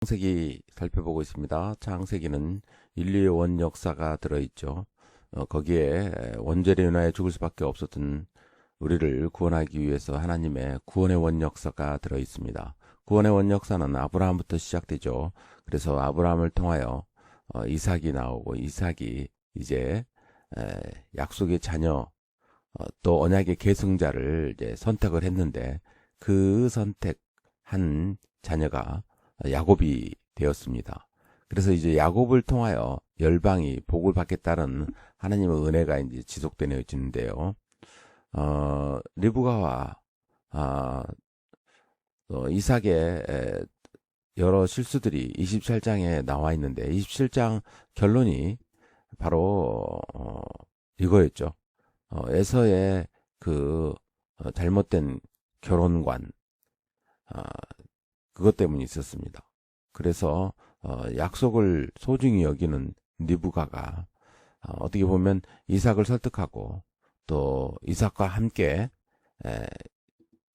창세기 살펴보고 있습니다. 창세기는 인류의 원 역사가 들어있죠. 거기에 원죄로 인하여 죽을 수밖에 없었던 우리를 구원하기 위해서 하나님의 구원의 원 역사가 들어있습니다. 구원의 원 역사는 아브라함부터 시작되죠. 그래서 아브라함을 통하여 이삭이 나오고, 이삭이 이제 약속의 자녀, 또 언약의 계승자를 이제 선택을 했는데, 그 선택한 자녀가 야곱이 되었습니다. 그래서 이제 야곱을 통하여 열방이 복을 받겠다는 하나님의 은혜가 이제 지속되어지는데요. 리브가와 이삭의 여러 실수들이 27장에 나와 있는데, 27장 결론이 바로 이거였죠. 에서의 그 잘못된 결혼관, 그것 때문에 있었습니다. 그래서 약속을 소중히 여기는 리브가가 어떻게 보면 이삭을 설득하고, 또 이삭과 함께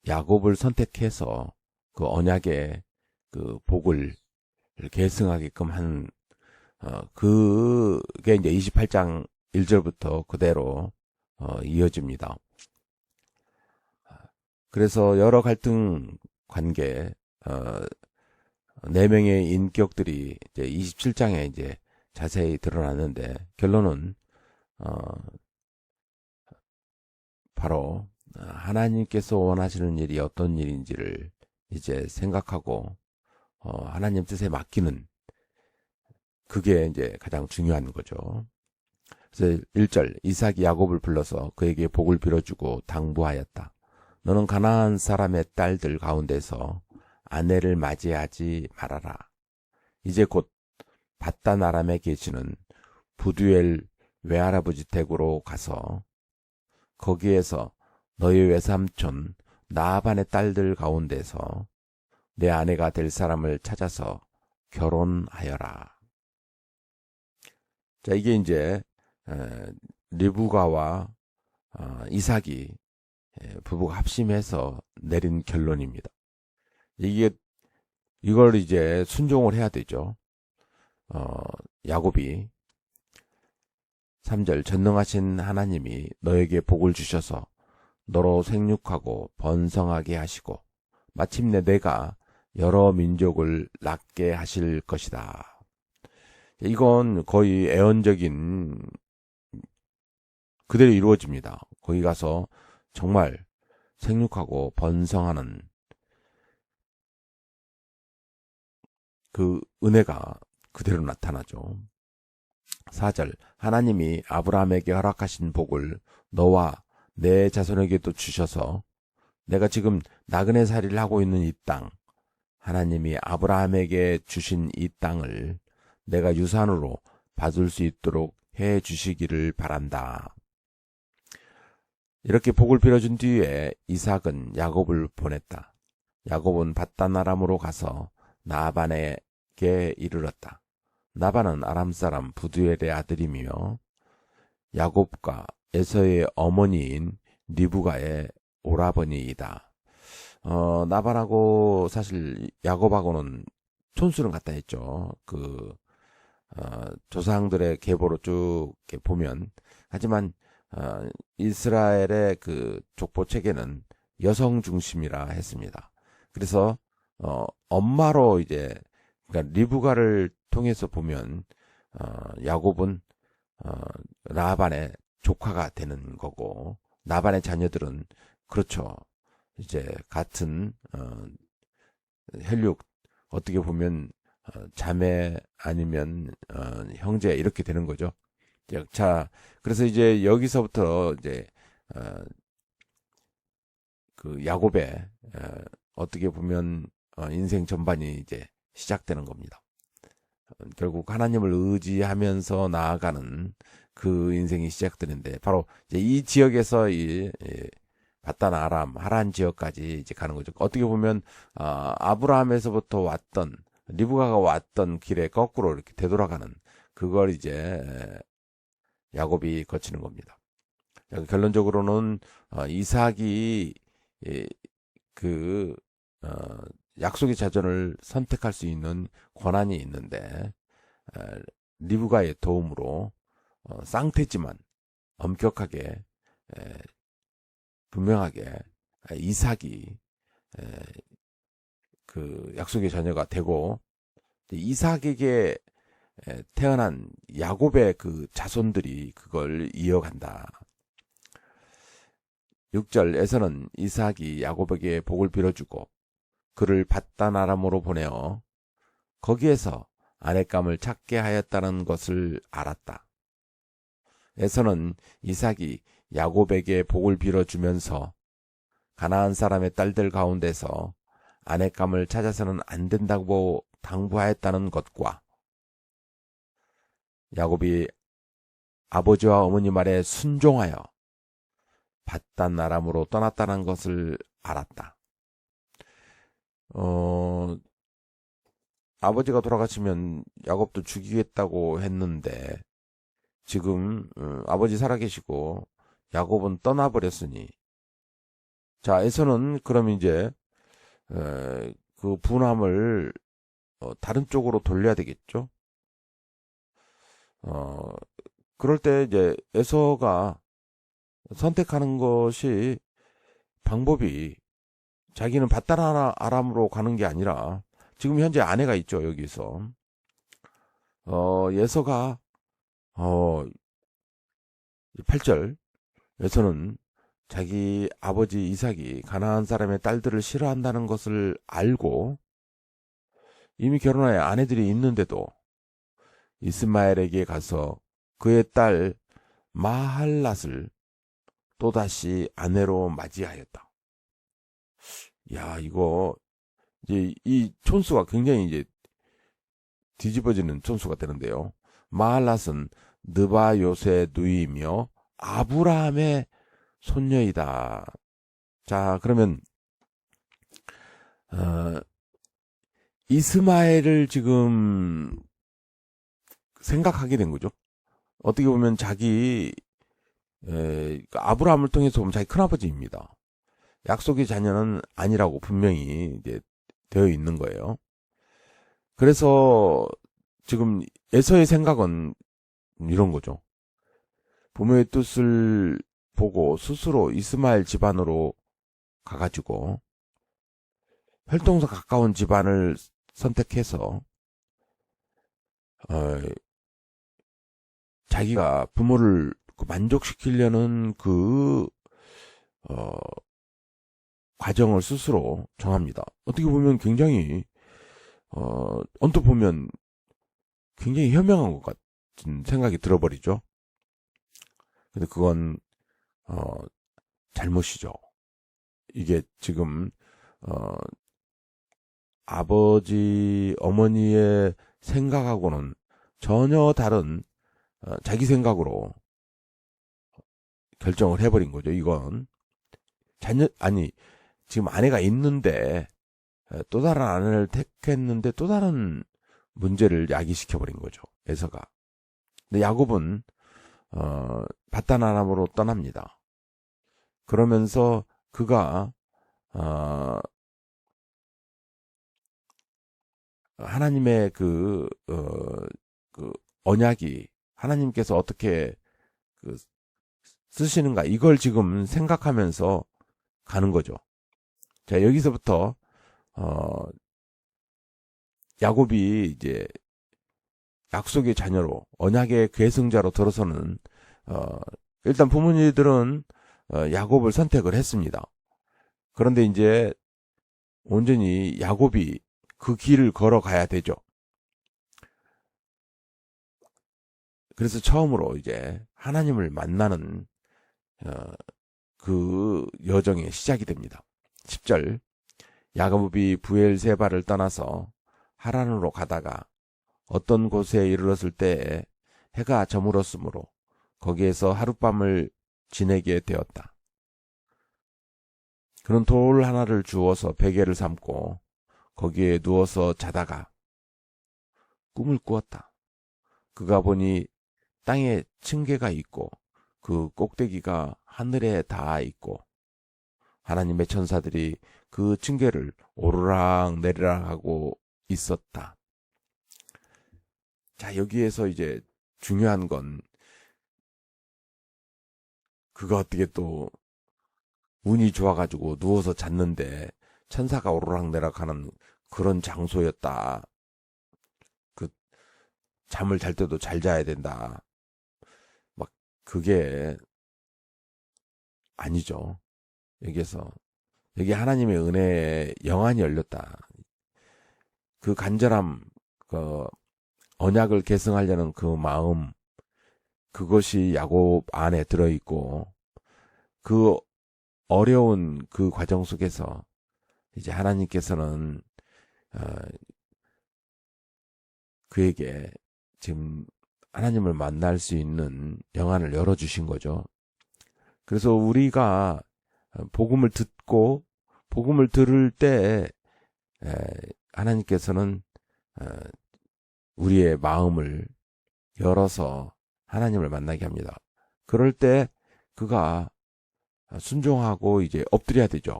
야곱을 선택해서 그 언약의 그 복을 계승하게끔 한 그게 이제 28장 1절부터 그대로 이어집니다. 그래서 여러 갈등 관계, 네 명의 인격들이 이제 27장에 이제 자세히 드러났는데, 결론은 바로 하나님께서 원하시는 일이 어떤 일인지를 이제 생각하고 하나님 뜻에 맡기는, 그게 이제 가장 중요한 거죠. 그래서 1절, 이삭이 야곱을 불러서 그에게 복을 빌어주고 당부하였다. 너는 가나안 사람의 딸들 가운데서 아내를 맞이하지 말아라. 이제 곧 밧단 아람에 계시는 부두엘 외할아버지 댁으로 가서 거기에서 너희 외삼촌 나아반의 딸들 가운데서 내 아내가 될 사람을 찾아서 결혼하여라. 자, 이게 이제 리브가와 이삭이 부부가 합심해서 내린 결론입니다. 이걸 이제 순종을 해야 되죠. 야곱이 3절, 전능하신 하나님이 너에게 복을 주셔서 너로 생육하고 번성하게 하시고 마침내 내가 여러 민족을 낳게 하실 것이다. 이건 거의 애언적인 그대로 이루어집니다. 거기 가서 정말 생육하고 번성하는 그 은혜가 그대로 나타나죠. 4절, 하나님이 아브라함에게 허락하신 복을 너와 내 자손에게도 주셔서 내가 지금 나그네 살이를 하고 있는 이 땅, 하나님이 아브라함에게 주신 이 땅을 내가 유산으로 받을 수 있도록 해 주시기를 바란다. 이렇게 복을 빌어준 뒤에 이삭은 야곱을 보냈다. 야곱은 밧단 아람으로 가서 나반에게 이르렀다. 나반은 아람 사람 부두엘의 아들이며 야곱과 에서의 어머니인 리브가의 오라버니이다. 나반하고 사실 야곱하고는 촌수는 같다 했죠. 조상들의 계보로 쭉 이렇게 보면. 하지만 이스라엘의 그 족보 체계는 여성 중심이라 했습니다. 그래서 엄마로 이제, 그러니까 리브가를 통해서 보면 야곱은 라반의 조카가 되는 거고, 라반의 자녀들은 그렇죠. 이제 같은 혈육, 어떻게 보면 자매 아니면 형제 이렇게 되는 거죠. 자, 그래서 이제 여기서부터 이제 그 야곱의 어떻게 보면 인생 전반이 이제 시작되는 겁니다. 결국 하나님을 의지하면서 나아가는 그 인생이 시작되는데, 바로 이제 이 지역에서 이 밧단 아람, 하란 지역까지 이제 가는 거죠. 어떻게 보면 아브라함에서부터 왔던, 리브가가 왔던 길에 거꾸로 이렇게 되돌아가는, 그걸 이제 야곱이 거치는 겁니다. 결론적으로는 이삭이 그 약속의 자손을 선택할 수 있는 권한이 있는데 리브가의 도움으로 쌍태지만 엄격하게 분명하게 이삭이 그 약속의 자녀가 되고 이삭에게 태어난 야곱의 그 자손들이 그걸 이어간다. 6절에서는 이삭이 야곱에게 복을 빌어주고 그를 밧단 아람으로 보내어 거기에서 아내감을 찾게 하였다는 것을 알았다. 에서는 이삭이 야곱에게 복을 빌어주면서 가나안 사람의 딸들 가운데서 아내감을 찾아서는 안 된다고 당부하였다는 것과 야곱이 아버지와 어머니 말에 순종하여 밧단 아람으로 떠났다는 것을 알았다. 아버지가 돌아가시면 야곱도 죽이겠다고 했는데 지금 아버지 살아계시고 야곱은 떠나버렸으니 자 에서는 그럼 이제 그 분함을 다른 쪽으로 돌려야 되겠죠. 그럴 때 이제 에서가 선택하는 것이 방법이 자기는 밧단 아람으로 가는 게 아니라 지금 현재 아내가 있죠. 여기서 에서가 8절에서는 자기 아버지 이삭이 가나안 사람의 딸들을 싫어한다는 것을 알고 이미 결혼하여 아내들이 있는데도 이스마엘에게 가서 그의 딸 마할랏을 또다시 아내로 맞이하였다. 야, 이거 이제 이 촌수가 굉장히 이제 뒤집어지는 촌수가 되는데요. 마할랏은 느바요새 누이며 아브라함의 손녀이다. 자, 그러면 이스마엘을 지금 생각하게 된 거죠. 어떻게 보면 자기 아브라함을 통해서 보면 자기 큰아버지입니다. 약속의 자녀는 아니라고 분명히 이제 되어 있는 거예요. 그래서 지금 에서의 생각은 이런 거죠. 부모의 뜻을 보고 스스로 이스마엘 집안으로 가가지고 혈통상 가까운 집안을 선택해서 자기가 부모를 만족시키려는 그 과정을 스스로 정합니다. 어떻게 보면 굉장히 언뜻 보면 굉장히 현명한 것 같은 생각이 들어버리죠. 근데 그건 잘못이죠. 이게 지금 아버지 어머니의 생각하고는 전혀 다른 자기 생각으로 결정을 해버린 거죠. 이건 지금 아내가 있는데 또 다른 아내를 택했는데 또 다른 문제를 야기시켜버린 거죠. 에서가. 근데 야곱은 밧단 아람으로 떠납니다. 그러면서 그가 하나님의 그 언약이 하나님께서 어떻게 쓰시는가 이걸 지금 생각하면서 가는 거죠. 자, 여기서부터 야곱이 이제 약속의 자녀로 언약의 계승자로 들어서는 일단 부모님들은 야곱을 선택을 했습니다. 그런데 이제 온전히 야곱이 그 길을 걸어가야 되죠. 그래서 처음으로 이제 하나님을 만나는 그 여정의 시작이 됩니다. 10절 야곱이 부엘세바를 떠나서 하란으로 가다가 어떤 곳에 이르렀을 때에 해가 저물었으므로 거기에서 하룻밤을 지내게 되었다. 그는 돌 하나를 주워서 베개를 삼고 거기에 누워서 자다가 꿈을 꾸었다. 그가 보니 땅에 층계가 있고 그 꼭대기가 하늘에 닿아 있고 하나님의 천사들이 그 층계를 오르락 내리락 하고 있었다. 자, 여기에서 이제 중요한 건 그가 어떻게 또 운이 좋아가지고 누워서 잤는데 천사가 오르락내락 하는 그런 장소였다. 그 잠을 잘 때도 잘 자야 된다. 막 그게 아니죠. 여기에서 여기 하나님의 은혜에 영안이 열렸다. 그 간절함, 그 언약을 계승하려는 그 마음, 그것이 야곱 안에 들어있고 그 어려운 그 과정 속에서 이제 하나님께서는 그에게 지금 하나님을 만날 수 있는 영안을 열어주신 거죠. 그래서 우리가 복음을 듣고 복음을 들을 때 하나님께서는 우리의 마음을 열어서 하나님을 만나게 합니다. 그럴 때 그가 순종하고 이제 엎드려야 되죠.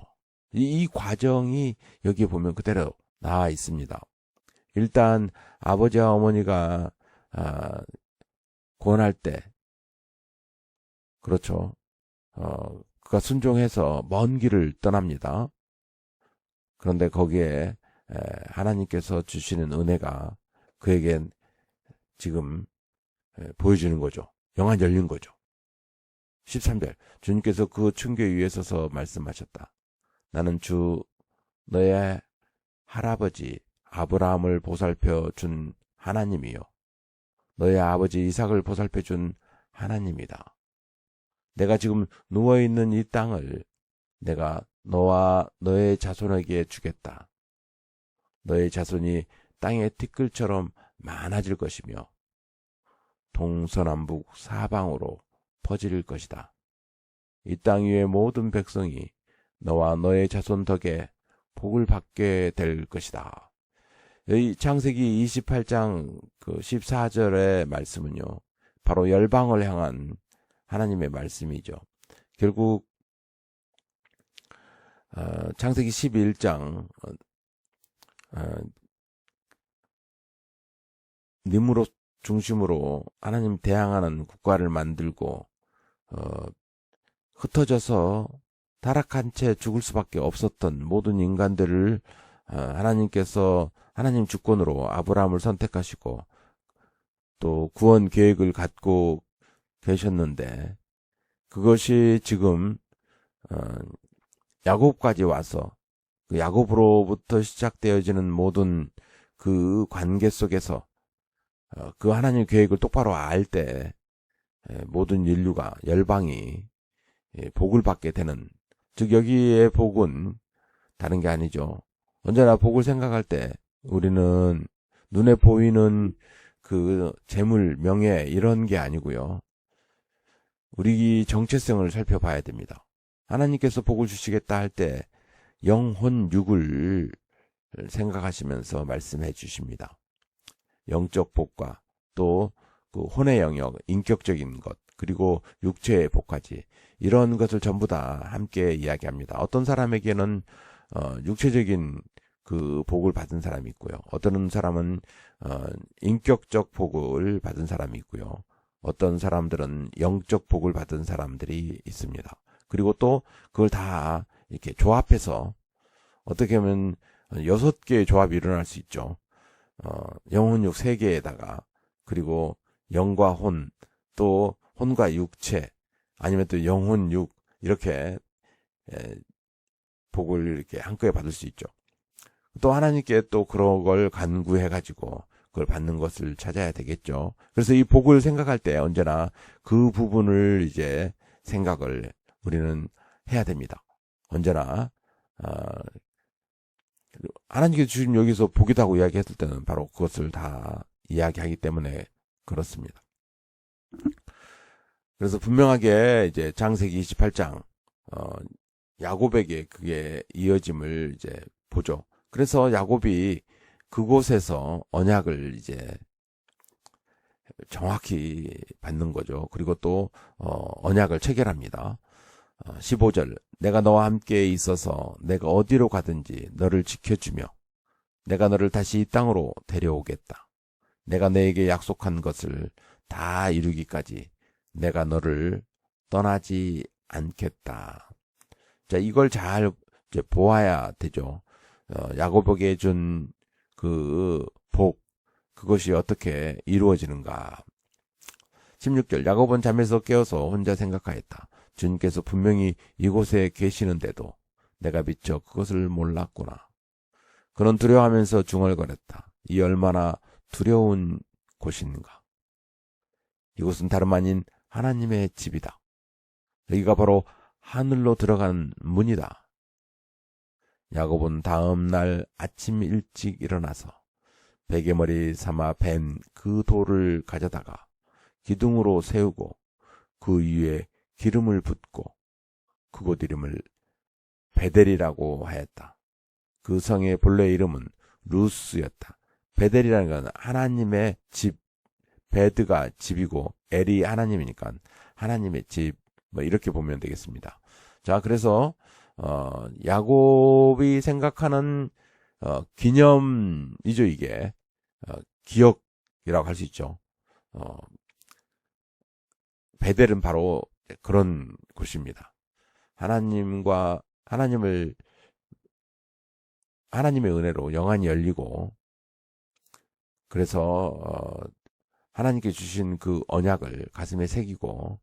이 과정이 여기에 보면 그대로 나와 있습니다. 일단 아버지와 어머니가 권할 때 그렇죠. 그가 순종해서 먼 길을 떠납니다. 그런데 거기에 하나님께서 주시는 은혜가 그에겐 지금 보여주는 거죠. 영안이 열린 거죠. 13절 주님께서 그 층계 위에 서서 말씀하셨다. 나는 주 너의 할아버지 아브라함을 보살펴 준 하나님이요. 너의 아버지 이삭을 보살펴 준 하나님이다. 내가 지금 누워있는 이 땅을 내가 너와 너의 자손에게 주겠다. 너의 자손이 땅의 티끌처럼 많아질 것이며 동서남북 사방으로 퍼질 것이다. 이 땅 위의 모든 백성이 너와 너의 자손 덕에 복을 받게 될 것이다. 이 창세기 28장 그 14절의 말씀은요. 바로 열방을 향한 하나님의 말씀이죠. 결국 창세기 11장 니므롯 중심으로 하나님 대항하는 국가를 만들고 흩어져서 타락한 채 죽을 수밖에 없었던 모든 인간들을 하나님께서 하나님 주권으로 아브라함을 선택하시고 또 구원 계획을 갖고 계셨는데 그것이 지금 야곱까지 와서 그 야곱으로부터 시작되어지는 모든 그 관계 속에서 그 하나님 계획을 똑바로 알 때 모든 인류가 열방이 복을 받게 되는 즉 여기에 복은 다른 게 아니죠. 언제나 복을 생각할 때 우리는 눈에 보이는 그 재물, 명예 이런 게 아니고요. 우리 정체성을 살펴봐야 됩니다. 하나님께서 복을 주시겠다 할 때 영혼 육을 생각하시면서 말씀해 주십니다. 영적 복과 또 그 혼의 영역, 인격적인 것, 그리고 육체의 복까지 이런 것을 전부 다 함께 이야기합니다. 어떤 사람에게는 육체적인 그 복을 받은 사람이 있고요. 어떤 사람은 인격적 복을 받은 사람이 있고요. 어떤 사람들은 영적 복을 받은 사람들이 있습니다. 그리고 또 그걸 다 이렇게 조합해서 어떻게 하면 6개의 조합이 일어날 수 있죠. 영혼육 3개에다가 그리고 영과 혼, 또 혼과 육체, 아니면 또 영혼육 이렇게 복을 이렇게 한꺼번에 받을 수 있죠. 또 하나님께 또 그런 걸 간구해가지고 그걸 받는 것을 찾아야 되겠죠. 그래서 이 복을 생각할 때 언제나 그 부분을 이제 생각을 우리는 해야 됩니다. 언제나 하나님께서 주신 여기서 복이라고 이야기했을 때는 바로 그것을 다 이야기하기 때문에 그렇습니다. 그래서 분명하게 이제 창세기 28장 야곱에게 그게 이어짐을 이제 보죠. 그래서 야곱이 그곳에서 언약을 이제 정확히 받는 거죠. 그리고 또 언약을 체결합니다. 15절 내가 너와 함께 있어서 내가 어디로 가든지 너를 지켜주며 내가 너를 다시 이 땅으로 데려오겠다. 내가 너에게 약속한 것을 다 이루기까지 내가 너를 떠나지 않겠다. 자, 이걸 잘 이제 보아야 되죠. 야고보에게 준 그 복, 그것이 어떻게 이루어지는가. 16절 야고보는 잠에서 깨어서 혼자 생각하였다. 주님께서 분명히 이곳에 계시는데도 내가 미처 그것을 몰랐구나. 그는 두려워하면서 중얼거렸다. 이 얼마나 두려운 곳인가. 이곳은 다름 아닌 하나님의 집이다. 여기가 바로 하늘로 들어간 문이다. 야고보는 다음 날 아침 일찍 일어나서 베개머리 삼아 벤 그 돌을 가져다가 기둥으로 세우고 그 위에 기름을 붓고 그곳 이름을 베델이라고 하였다. 그 성의 본래 이름은 루스였다. 베델이라는 건 하나님의 집, 베드가 집이고 엘이 하나님이니까 하나님의 집, 뭐 이렇게 보면 되겠습니다. 자, 그래서 야곱이 생각하는 기념이죠. 이게 기억이라고 할 수 있죠. 베델은 바로 그런 곳입니다. 하나님의 은혜로 영안이 열리고, 그래서 하나님께 주신 그 언약을 가슴에 새기고,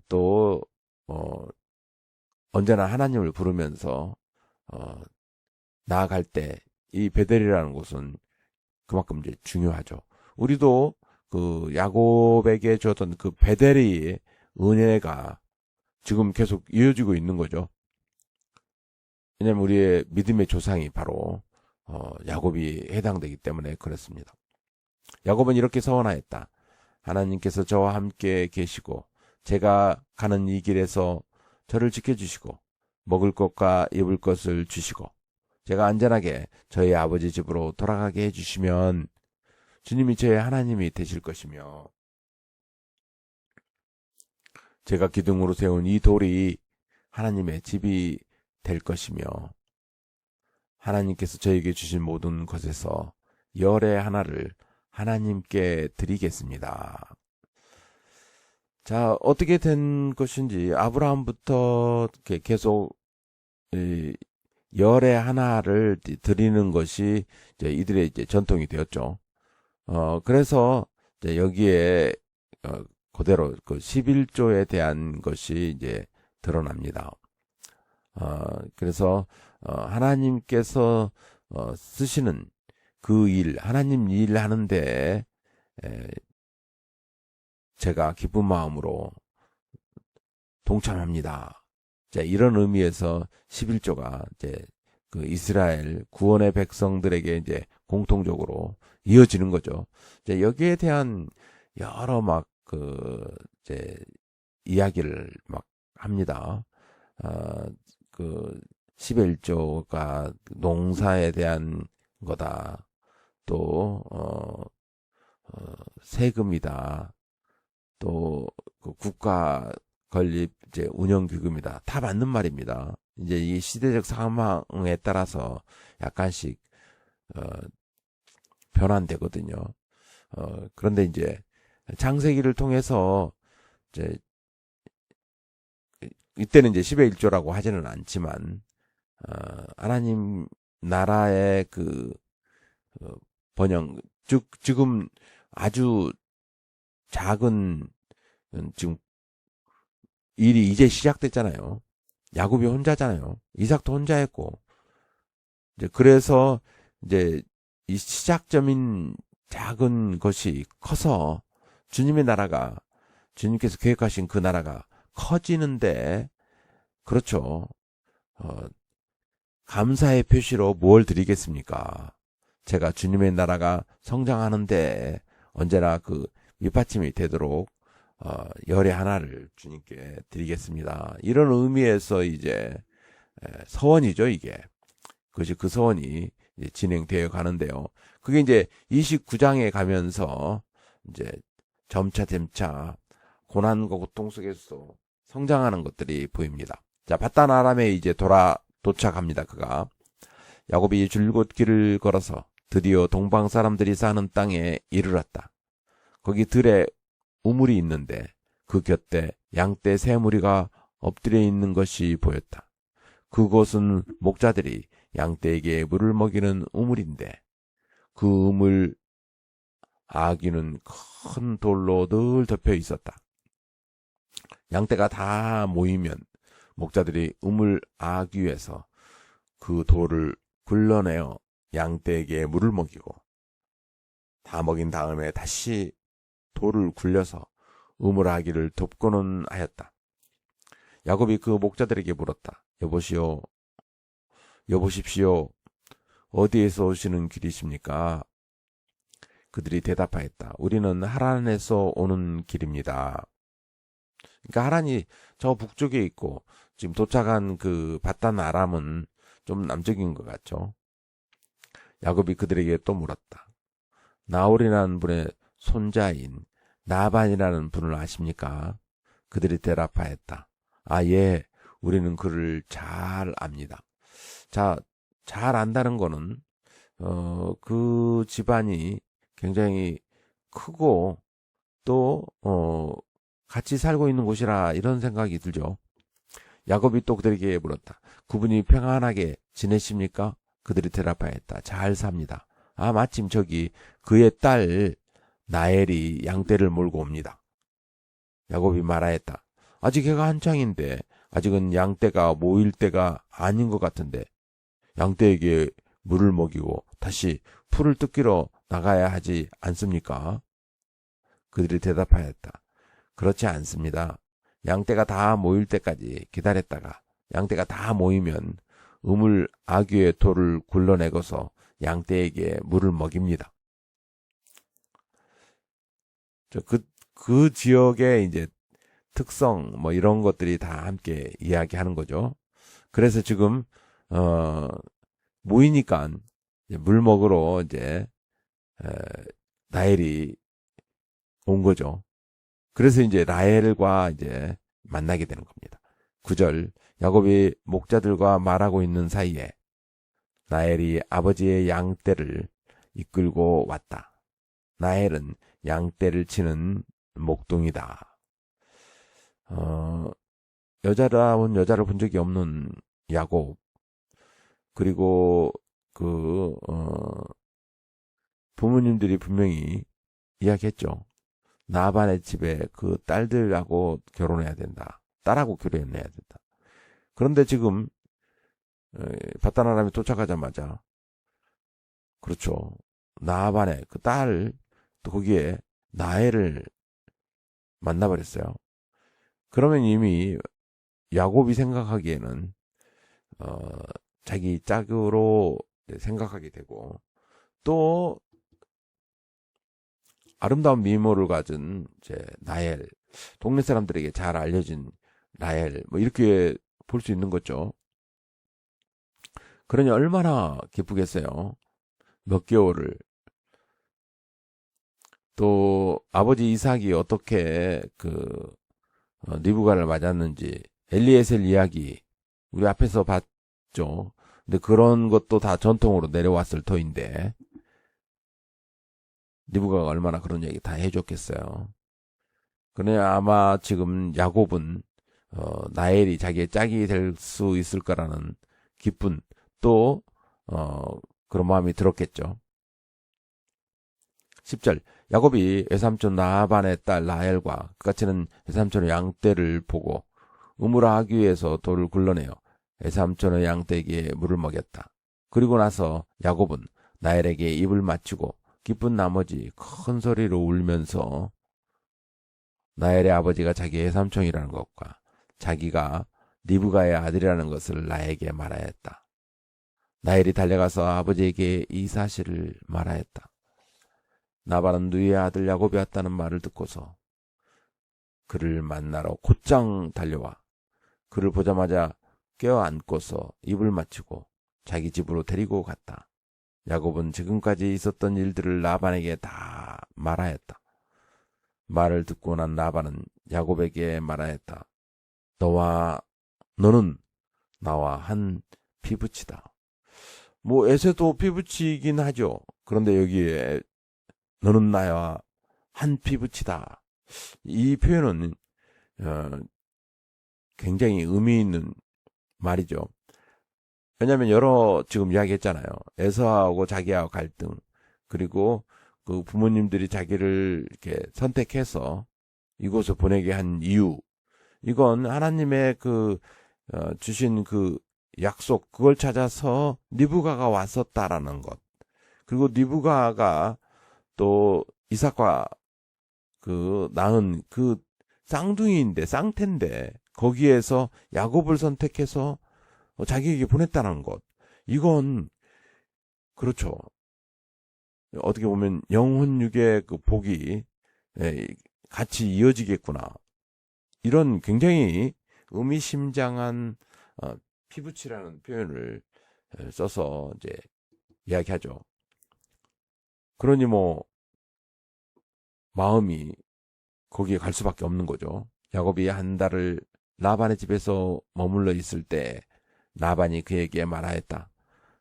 또 언제나 하나님을 부르면서 나아갈 때 이 베델이라는 곳은 그만큼 이제 중요하죠. 우리도 그 야곱에게 줬던 그 베델의 은혜가 지금 계속 이어지고 있는 거죠. 왜냐하면 우리의 믿음의 조상이 바로 야곱이 해당되기 때문에 그렇습니다. 야곱은 이렇게 서원하였다. 하나님께서 저와 함께 계시고 제가 가는 이 길에서 저를 지켜주시고 먹을 것과 입을 것을 주시고 제가 안전하게 저희 아버지 집으로 돌아가게 해주시면 주님이 저의 하나님이 되실 것이며 제가 기둥으로 세운 이 돌이 하나님의 집이 될 것이며 하나님께서 저에게 주신 모든 것에서 열의 하나를 하나님께 드리겠습니다. 자, 어떻게 된 것인지 아브라함부터 계속 열의 하나를 드리는 것이 이제 이들의 이제 전통이 되었죠. 그래서 이제 여기에 그대로 그 11조에 대한 것이 이제 드러납니다. 그래서 하나님께서 쓰시는 그 일, 하나님 일 하는데 제가 기쁜 마음으로 동참합니다. 자, 이런 의미에서 11조가 이제 그 이스라엘 구원의 백성들에게 이제 공통적으로 이어지는 거죠. 이제 여기에 대한 여러 이제 이야기를 합니다. 그 11조가 농사에 대한 거다. 또 세금이다. 또 그 국가 건립 이제 운영 기금이다. 다 맞는 말입니다. 이제 이 시대적 상황에 따라서 약간씩 변환되거든요. 그런데 이제 창세기를 통해서 이제 이때는 이제 10의 1조라고 하지는 않지만 하나님 나라의 그 번영, 즉 지금 아주 작은 지금 일이 이제 시작됐잖아요. 야곱이 혼자잖아요. 이삭도 혼자였고 이제 그래서 이제 이 시작점인 작은 것이 커서 주님의 나라가 주님께서 계획하신 그 나라가 커지는데 그렇죠. 감사의 표시로 뭘 드리겠습니까? 제가 주님의 나라가 성장하는데 언제나 그 밑받침이 되도록 열의 하나를 주님께 드리겠습니다. 이런 의미에서 이제 서원이죠, 이게. 그것이 그 서원이 이제 진행되어 가는데요. 그게 이제 29장에 가면서 이제 점차 고난과 고통 속에서 성장하는 것들이 보입니다. 자, 바단 아람에 이제 도착합니다. 그가 야곱이 줄곧 길을 걸어서 드디어 동방 사람들이 사는 땅에 이르렀다. 거기 들에 우물이 있는데 그 곁에 양떼 세 무리가 엎드려 있는 것이 보였다. 그곳은 목자들이 양떼에게 물을 먹이는 우물인데 그 우물 아귀는 큰 돌로 늘 덮여 있었다. 양떼가 다 모이면 목자들이 우물 아귀에서 그 돌을 굴러내어 양떼에게 물을 먹이고 다 먹인 다음에 다시 돌을 굴려서 우물 아귀를 덮고는 하였다. 야곱이 그 목자들에게 물었다. 여보십시오. 어디에서 오시는 길이십니까? 그들이 대답하였다. 우리는 하란에서 오는 길입니다. 그러니까 하란이 저 북쪽에 있고 지금 도착한 그 바단 아람은 좀 남쪽인 것 같죠. 야곱이 그들에게 또 물었다. 나홀이라는 분의 손자인 나반이라는 분을 아십니까? 그들이 대답하였다. 아, 예, 우리는 그를 잘 압니다. 자, 잘 안다는 거는 그 집안이 굉장히 크고 또 같이 살고 있는 곳이라 이런 생각이 들죠. 야곱이 또 그들에게 물었다. 그분이 평안하게 지내십니까? 그들이 대답하였다. 잘 삽니다. 아, 마침 저기 그의 딸 나엘이 양떼를 몰고 옵니다. 야곱이 말하였다. 아직 해가 한창인데 아직은 양떼가 모일 때가 아닌 것 같은데 양떼에게 물을 먹이고 다시 풀을 뜯기러 나가야 하지 않습니까? 그들이 대답하였다. 그렇지 않습니다. 양떼가 다 모일 때까지 기다렸다가 양떼가 다 모이면 우물 아귀의 돌을 굴러내고서 양떼에게 물을 먹입니다. 그 지역의 이제 특성 뭐 이런 것들이 다 함께 이야기하는 거죠. 그래서 지금 모이니까 물 먹으러 이제 라헬이 온 거죠. 그래서 이제 라헬과 이제 만나게 되는 겁니다. 9절 야곱이 목자들과 말하고 있는 사이에 라헬이 아버지의 양떼를 이끌고 왔다. 라헬은 양떼를 치는 목동이다. 여자다운 여자를 본 적이 없는 야곱 그리고 부모님들이 분명히 이야기했죠. 나반의 집에 그 딸들하고 결혼해야 된다. 딸하고 결혼해야 된다. 그런데 지금 바단 아람에 도착하자마자 그렇죠. 나반의 그 딸 또 거기에 나엘을 만나버렸어요. 그러면 이미 야곱이 생각하기에는 자기 짝으로 생각하게 되고 또 아름다운 미모를 가진 이제 나엘, 동네 사람들에게 잘 알려진 나엘 뭐 이렇게 볼 수 있는 거죠. 그러니 얼마나 기쁘겠어요. 몇 개월을 또 아버지 이삭이 어떻게 리브가를 맞았는지 엘리에셀 이야기 우리 앞에서 봤죠. 근데 그런 것도 다 전통으로 내려왔을 터인데 리브가가 얼마나 그런 얘기 다 해줬겠어요. 그러니 아마 지금 야곱은 나엘이 자기의 짝이 될 수 있을 거라는 기쁜 또 그런 마음이 들었겠죠. 10절 야곱이 외삼촌 라반의 딸 라헬과 그같이는 외삼촌의 양떼를 보고 우물 아귀에서 돌을 굴러내어 외삼촌의 양떼에게 물을 먹였다. 그리고 나서 야곱은 라헬에게 입을 맞추고 기쁜 나머지 큰 소리로 울면서 라헬의 아버지가 자기 외삼촌이라는 것과 자기가 리브가의 아들이라는 것을 나에게 말하였다. 라헬이 달려가서 아버지에게 이 사실을 말하였다. 나반은 누이의 아들 야곱이 왔다는 말을 듣고서 그를 만나러 곧장 달려와 그를 보자마자 껴안고서 입을 맞추고 자기 집으로 데리고 갔다. 야곱은 지금까지 있었던 일들을 라반에게 다 말하였다. 말을 듣고 난 라반은 야곱에게 말하였다. 너는 나와 한 피부치다. 뭐 에세도 피부치긴 하죠. 그런데 여기에 너는 나와 한 피부치다. 이 표현은 굉장히 의미 있는 말이죠. 왜냐하면 지금 이야기했잖아요. 에서하고 자기하고 갈등, 그리고 그 부모님들이 자기를 이렇게 선택해서 이곳에 보내게 한 이유, 이건 하나님의 주신 그 약속, 그걸 찾아서 리브가가 왔었다라는 것. 그리고 리브가가 또 이삭과 낳은 쌍태인데, 거기에서 야곱을 선택해서 자기에게 보냈다는 것. 이건, 그렇죠. 어떻게 보면 영혼육의 그 복이 같이 이어지겠구나. 이런 굉장히 의미심장한 피부치라는 표현을 써서 이제 이야기하죠. 그러니 뭐 마음이 거기에 갈 수밖에 없는 거죠. 야곱이 한 달을 라반의 집에서 머물러 있을 때 라반이 그에게 말하였다.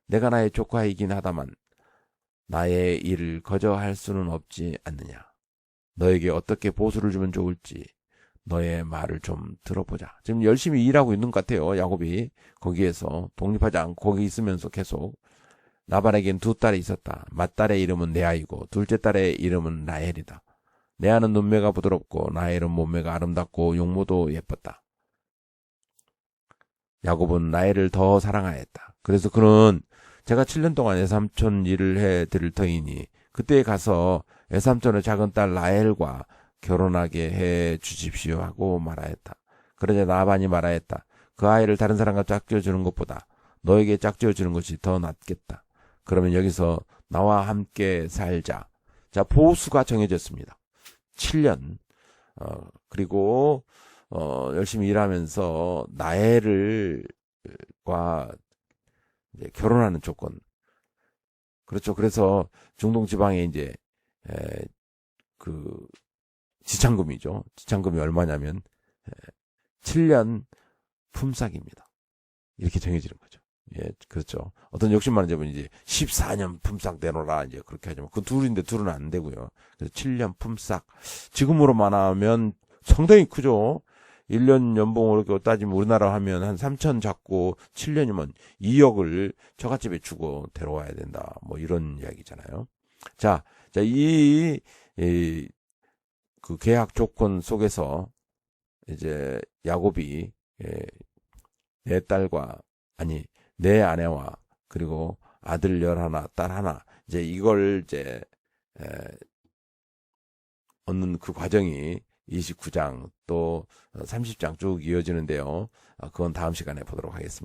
내가 나의 조카이긴 하다만 나의 일을 거저할 수는 없지 않느냐. 너에게 어떻게 보수를 주면 좋을지 너의 말을 좀 들어보자. 지금 열심히 일하고 있는 것 같아요. 야곱이 거기에서 독립하지 않고 거기 있으면서 계속. 라반에겐 두 딸이 있었다. 맏딸의 이름은 레아이고 둘째 딸의 이름은 라헬이다. 레아는 눈매가 부드럽고 라헬은 몸매가 아름답고 용모도 예뻤다. 야곱은 라헬을 더 사랑하였다. 그래서 그는 제가 7년 동안 애삼촌 일을 해드릴 터이니 그때에 가서 애삼촌의 작은 딸 라헬과 결혼하게 해 주십시오 하고 말하였다. 그러자 라반이 말하였다. 그 아이를 다른 사람과 짝지어주는 것보다 너에게 짝지어주는 것이 더 낫겠다. 그러면 여기서 나와 함께 살자. 자, 보수가 정해졌습니다. 7년. 그리고 열심히 일하면서 나엘과 이제 결혼하는 조건. 그렇죠. 그래서 중동 지방에 이제 그 지참금이죠. 지참금이 얼마냐면 7년 품삯입니다. 이렇게 정해지는 거죠. 예, 그렇죠. 어떤 욕심 많은 집은 이제 14년 품삯 내놓으라 이제 그렇게 하지만 그 둘은 안 되고요. 그래서 7년 품삯. 지금으로 말하면 상당히 크죠. 1년 연봉으로 따지면 우리나라 하면 한 3천 잡고 7년이면 2억을 처갓집에 주고 데려와야 된다. 뭐 이런 이야기잖아요. 자, 그 계약 조건 속에서 이제 야곱이 내 아내와 그리고 아들 11, 딸 하나 이제 이걸 이제 얻는 그 과정이 29장 또 30장 쭉 이어지는데요. 그건 다음 시간에 보도록 하겠습니다.